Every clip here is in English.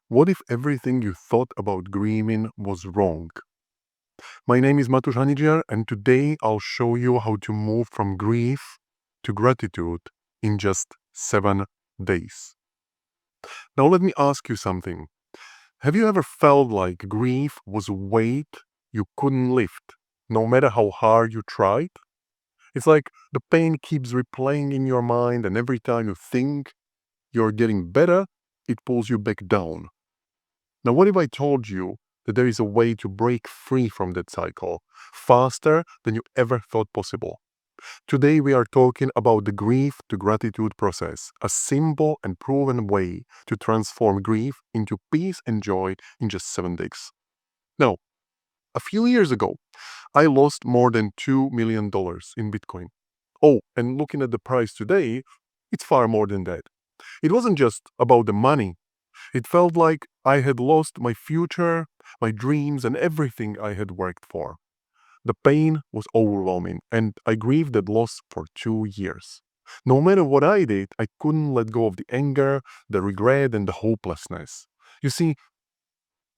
What if everything you thought about grieving was wrong? My name is Matusz Hanidziar, and today I'll show you how to move from grief to gratitude in just 7 days. Now, let me ask you something. Have you ever felt like grief was a weight you couldn't lift, no matter how hard you tried? It's like the pain keeps replaying in your mind, and every time you think you're getting better, it pulls you back down. Now, what if I told you that there is a way to break free from that cycle faster than you ever thought possible? Today, we are talking about the grief to gratitude process, a simple and proven way to transform grief into peace and joy in just 7 days. Now, a few years ago, I lost more than $2 million in Bitcoin. Oh, and looking at the price today, it's far more than that. It wasn't just about the money. It felt like I had lost my future, my dreams, and everything I had worked for. The pain was overwhelming, and I grieved that loss for 2 years. No matter what I did, I couldn't let go of the anger, the regret, and the hopelessness. You see,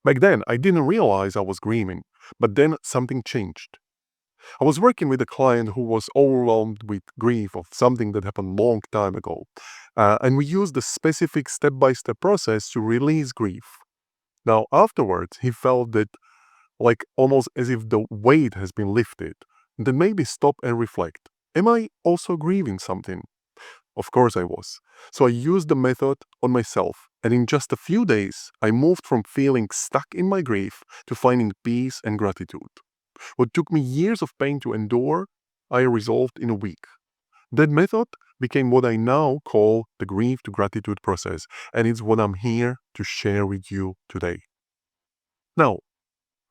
back then, I didn't realize I was grieving, but then something changed. I was working with a client who was overwhelmed with grief of something that happened long time ago. And we used a specific step-by-step process to release grief. Now, afterwards, he felt that like almost as if the weight has been lifted. Then maybe stop and reflect. Am I also grieving something? Of course I was. So I used the method on myself. And in just a few days, I moved from feeling stuck in my grief to finding peace and gratitude. What took me years of pain to endure, I resolved in a week. That method became what I now call the grief to gratitude process, and it's what I'm here to share with you today. Now,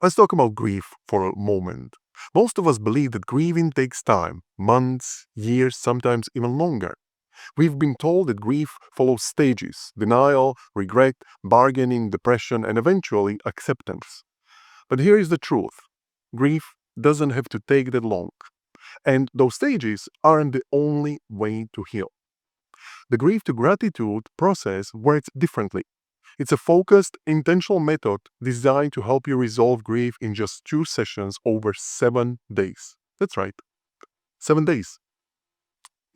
let's talk about grief for a moment. Most of us believe that grieving takes time, months, years, sometimes even longer. We've been told that grief follows stages: denial, regret, bargaining, depression, and eventually acceptance. But here is the truth: grief doesn't have to take that long. And those stages aren't the only way to heal. The grief to gratitude process works differently. It's a focused, intentional method designed to help you resolve grief in just 2 sessions over 7 days. That's right, 7 days.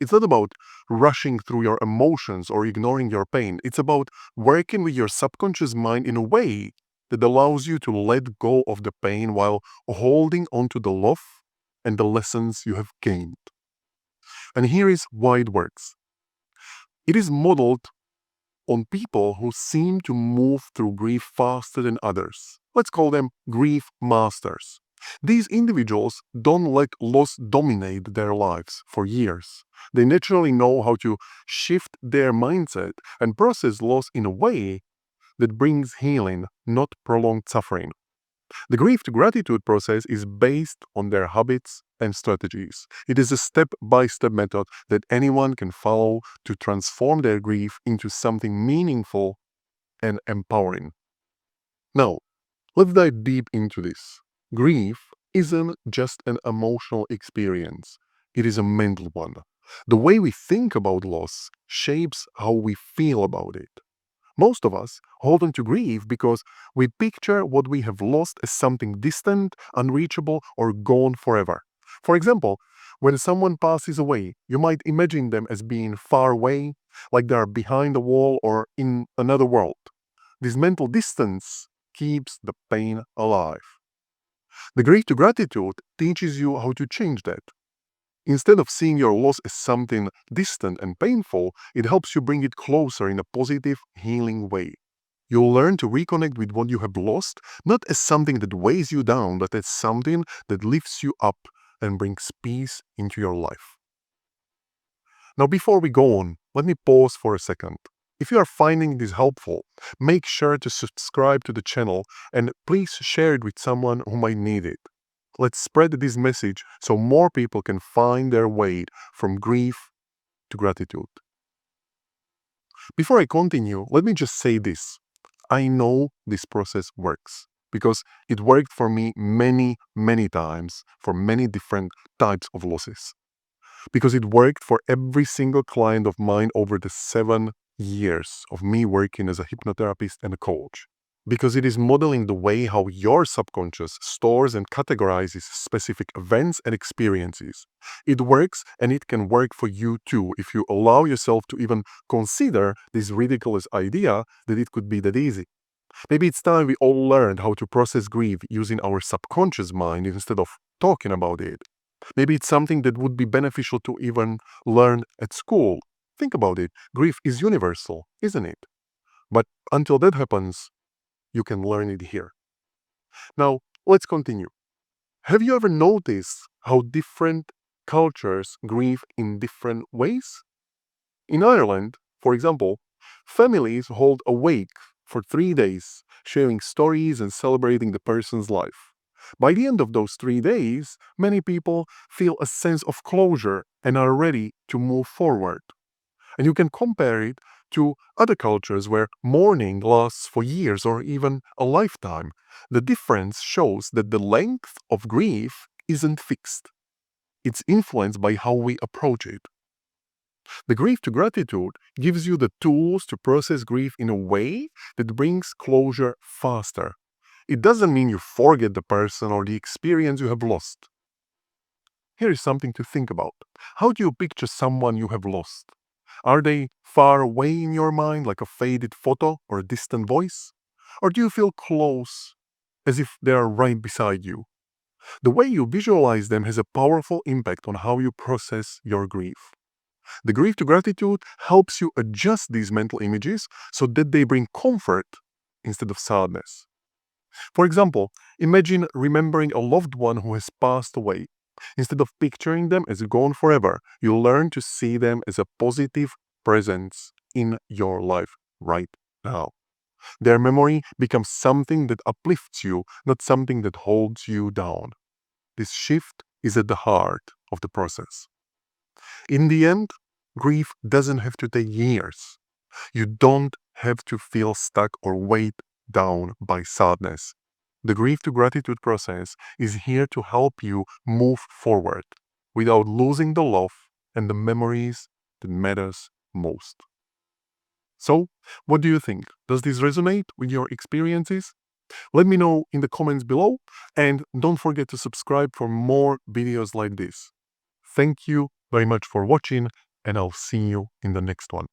It's not about rushing through your emotions or ignoring your pain. It's about working with your subconscious mind in a way that allows you to let go of the pain while holding onto the love and the lessons you have gained. And here is why it works. It is modeled on people who seem to move through grief faster than others. Let's call them grief masters. These individuals don't let loss dominate their lives for years. They naturally know how to shift their mindset and process loss in a way that brings healing, not prolonged suffering. The grief to gratitude process is based on their habits and strategies. It is a step by step method that anyone can follow to transform their grief into something meaningful and empowering. Now, let's dive deep into this. Grief isn't just an emotional experience, it is a mental one. The way we think about loss shapes how we feel about it. Most of us hold on to grief because we picture what we have lost as something distant, unreachable, or gone forever. For example, when someone passes away, you might imagine them as being far away, like they are behind a wall or in another world. This mental distance keeps the pain alive. The grief to gratitude teaches you how to change that. Instead of seeing your loss as something distant and painful, it helps you bring it closer in a positive, healing way. You'll learn to reconnect with what you have lost, not as something that weighs you down, but as something that lifts you up and brings peace into your life. Now, before we go on, let me pause for a second. If you are finding this helpful, make sure to subscribe to the channel and please share it with someone who might need it. Let's spread this message so more people can find their way from grief to gratitude. Before I continue, let me just say this. I know this process works because it worked for me many, many times for many different types of losses. Because it worked for every single client of mine over the years of me working as a hypnotherapist and a coach, because it is modeling the way how your subconscious stores and categorizes specific events and experiences. It works, and it can work for you too if you allow yourself to even consider this ridiculous idea that it could be that easy. Maybe it's time we all learned how to process grief using our subconscious mind instead of talking about it. Maybe it's something that would be beneficial to even learn at school. Think about it. Grief is universal, isn't it? But until that happens, you can learn it here. Now, let's continue. Have you ever noticed how different cultures grieve in different ways? In Ireland, for example, families hold a wake for 3 days, sharing stories and celebrating the person's life. By the end of those 3 days, many people feel a sense of closure and are ready to move forward. And you can compare it to other cultures where mourning lasts for years or even a lifetime. The difference shows that the length of grief isn't fixed. It's influenced by how we approach it. The grief to gratitude gives you the tools to process grief in a way that brings closure faster. It doesn't mean you forget the person or the experience you have lost. Here is something to think about. How do you picture someone you have lost? Are they far away in your mind, like a faded photo or a distant voice? Or do you feel close, as if they are right beside you? The way you visualize them has a powerful impact on how you process your grief. The grief to gratitude helps you adjust these mental images so that they bring comfort instead of sadness. For example, imagine remembering a loved one who has passed away. Instead of picturing them as gone forever, you learn to see them as a positive presence in your life right now. Their memory becomes something that uplifts you, not something that holds you down. This shift is at the heart of the process. In the end, grief doesn't have to take years. You don't have to feel stuck or weighed down by sadness. The grief to gratitude process is here to help you move forward without losing the love and the memories that matters most. So, what do you think? Does this resonate with your experiences? Let me know in the comments below, and don't forget to subscribe for more videos like this. Thank you very much for watching, and I'll see you in the next one.